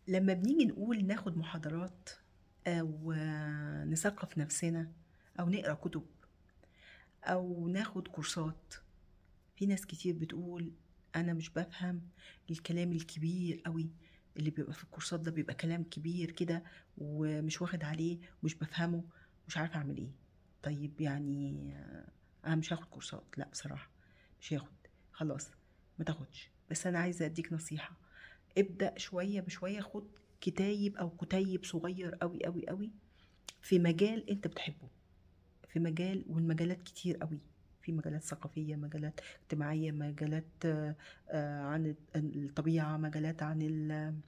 لما بنيجي نقول ناخد محاضرات أو نثقف نفسنا أو نقرأ كتب أو ناخد كورسات، في ناس كتير بتقول أنا مش بفهم الكلام الكبير قوي اللي بيبقى في الكورسات ده، بيبقى كلام كبير كده ومش واخد عليه ومش بفهمه، مش عارفة أعمل إيه. طيب يعني أنا مش هاخد كورسات، لا بصراحة مش هاخد، خلاص ما تاخدش. بس أنا عايزة أديك نصيحة، ابدأ شوية بشوية، خد كتايب أو كتيب صغير قوي قوي قوي في مجال أنت بتحبه، في مجال، والمجالات كتير قوي، في مجالات ثقافية، مجالات اجتماعية، مجالات عن الطبيعة، مجالات عن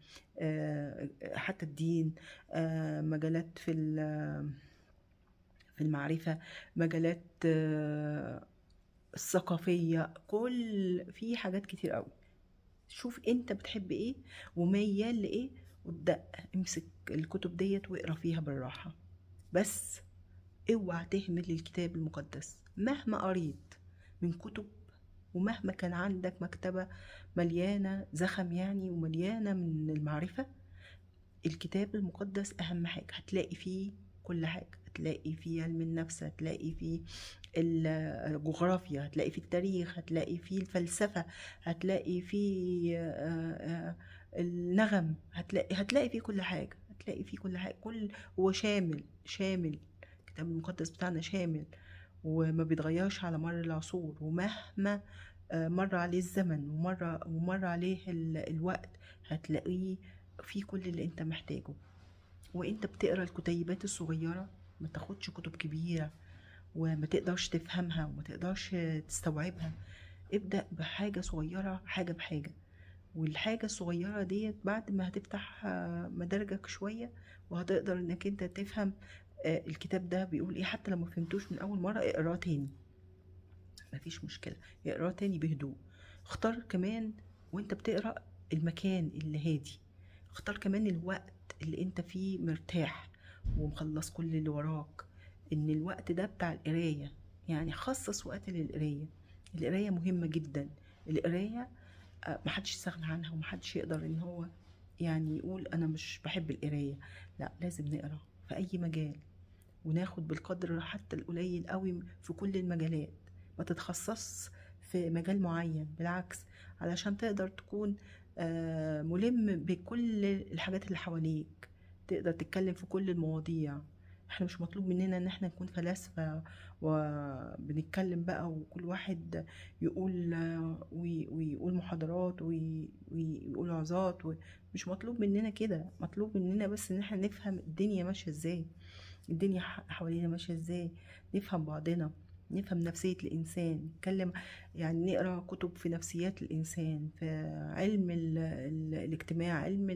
حتى الدين، مجالات في المعرفة، مجالات الثقافية، في حاجات كتير قوي. شوف انت بتحب ايه وميال لايه، وابدأ امسك الكتب ديت واقرا فيها بالراحة. بس اوعى تهمل الكتاب المقدس مهما قريت من كتب، ومهما كان عندك مكتبة مليانة زخم يعني ومليانة من المعرفة. الكتاب المقدس أهم حاجة، هتلاقي فيه كل حاجة، هتلاقي فيه علم النفس، هتلاقي فيه الجغرافيا، هتلاقي فيه التاريخ، هتلاقي فيه الفلسفة، هتلاقي فيه النغم، هتلاقي فيه كل حاجة، هتلاقي فيه كل حاجة. هو شامل. الكتاب المقدس بتاعنا شامل وما بيتغيرش على مر العصور، ومهما مر عليه الزمن ومر عليه الوقت، هتلاقيه في كل اللي انت محتاجه. وانت بتقرا الكتيبات الصغيرة، ما تاخدش كتب كبيرة وما تقدرش تفهمها وما تقدرش تستوعبها. ابدأ بحاجة صغيرة، حاجة بحاجة. والحاجة الصغيرة ديت بعد ما هتفتح مدارجك شوية وهتقدر انك انت تفهم الكتاب ده بيقول ايه. حتى لو ما فهمتوش من اول مرة اقراه تاني، مفيش مشكلة، اقراه تاني بهدوء. اختار كمان وانت بتقرأ المكان اللي هادي، اختار كمان الوقت اللي انت فيه مرتاح ومخلص كل اللي وراك، ان الوقت ده بتاع القراية. يعني خصص وقت للقراية. القراية مهمة جدا. القراية محدش يستغنى عنها، ومحدش يقدر ان هو يعني يقول انا مش بحب القراية. لا، لازم نقرا في اي مجال، وناخد بالقدر حتى القليل قوي في كل المجالات. ما تتخصص في مجال معين، بالعكس، علشان تقدر تكون ملم بكل الحاجات اللي حواليك، تقدر تتكلم في كل المواضيع. احنا مش مطلوب مننا ان احنا نكون فلاسفة وبنتكلم بقى وكل واحد يقول ويقول محاضرات ويقول عظات مش مطلوب مننا كده. مطلوب مننا بس ان احنا نفهم الدنيا ماشية ازاي، الدنيا حوالينا ماشية ازاي، نفهم بعضنا، نفهم نفسية الإنسان، نتكلم يعني نقرأ كتب في نفسيات الإنسان، في علم الاجتماع، علم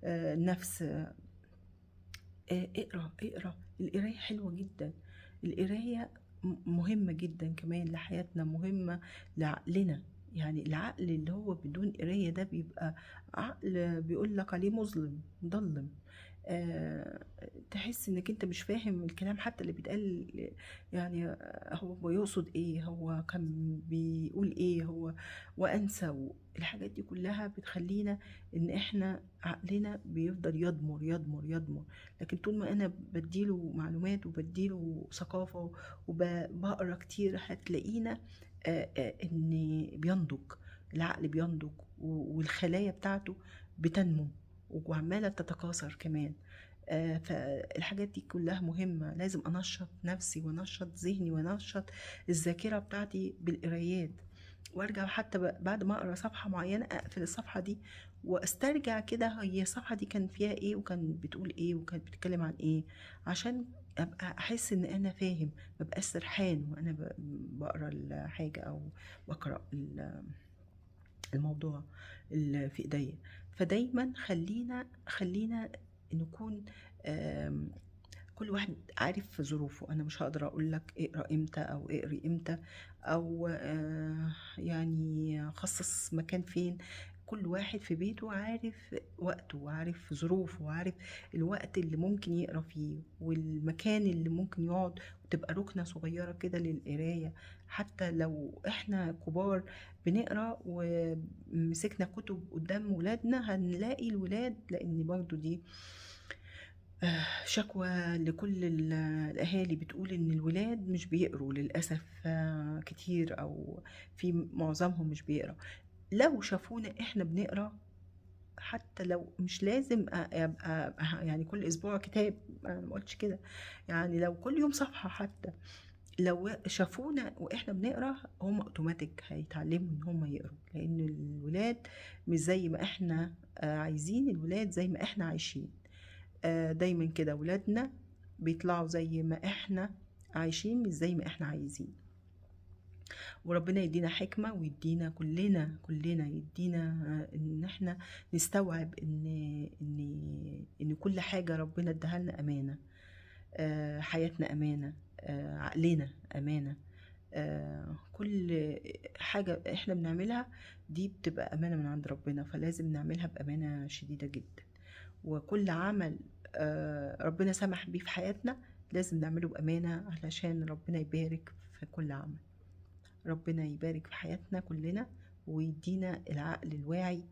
النفس. اقرأ. القراية حلوة جدا. القراية مهمة جدا كمان لحياتنا، مهمة لعقلنا. يعني العقل اللي هو بدون قراية ده بيبقى عقل بيقول لك عليه مظلم مضلم. أه تحس انك انت مش فاهم الكلام حتى اللي بيتقال. يعني هو يقصد ايه، هو كان بيقول ايه، هو وانسى. الحاجات دي كلها بتخلينا ان احنا عقلنا بيفضل يضمر يضمر يضمر. لكن طول ما انا بديله معلومات وبديله ثقافة وبقرا كتير، هتلاقينا ان بينضج، العقل بينضج والخلايا بتاعته بتنمو وعمالة تتكاثر كمان. فالحاجات دي كلها مهمة. لازم أنشط نفسي وأنشط ذهني وأنشط الذاكرة بتاعتي بالقرايات، وارجع حتى بعد ما اقرا صفحه معينه اقفل الصفحه دي واسترجع كده هي الصفحه دي كان فيها ايه وكان بتقول ايه وكانت بتتكلم عن ايه، عشان ابقى احس ان انا فاهم، مبقاش سرحان وانا بقرا الحاجه او بقرا الموضوع اللي في ايديا. فدايما خلينا نكون كل واحد عارف ظروفه. انا مش هقدر اقول لك اقرا امتى او اقري امتى او يعني خصص مكان فين. كل واحد في بيته عارف وقته وعارف ظروفه وعارف الوقت اللي ممكن يقرا فيه والمكان اللي ممكن يقعد، وتبقى ركنة صغيرة كده للقراية. حتى لو احنا كبار بنقرا ومسكنا كتب قدام ولادنا هنلاقي الولاد، لان برضو دي شكوى لكل الاهالي بتقول ان الولاد مش بيقروا للاسف كتير، او في معظمهم مش بيقرا. لو شافونا احنا بنقرا، حتى لو مش لازم ابقى يعني كل اسبوع كتاب، انا ما قلتش كده، يعني لو كل يوم صفحة حتى، لو شافونا واحنا بنقرا هم اوتوماتيك هيتعلموا ان هم يقروا، لان الولاد مش زي ما احنا عايزين، الولاد زي ما احنا عايشين. دايما كده ولادنا بيطلعوا زي ما احنا عايشين مش زي ما احنا عايزين. وربنا يدينا حكمة، ويدينا كلنا يدينا ان احنا نستوعب ان كل حاجة ربنا اداها لنا امانة. حياتنا امانة، عقلنا امانة، كل حاجة احنا بنعملها دي بتبقى امانة من عند ربنا، فلازم نعملها بامانة شديدة جدا. وكل عمل ربنا سمح بيه في حياتنا لازم نعمله بامانة، علشان ربنا يبارك في كل عمل. ربنا يبارك في حياتنا كلنا، ويدينا العقل الواعي،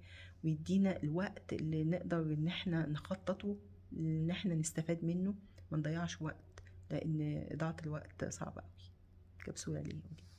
ويدينا الوقت اللي نقدر ان احنا نخططه، ان احنا نستفاد منه، ما نضيعش وقت، لان اضاعة الوقت صعبة قوي. كبسولة ليه.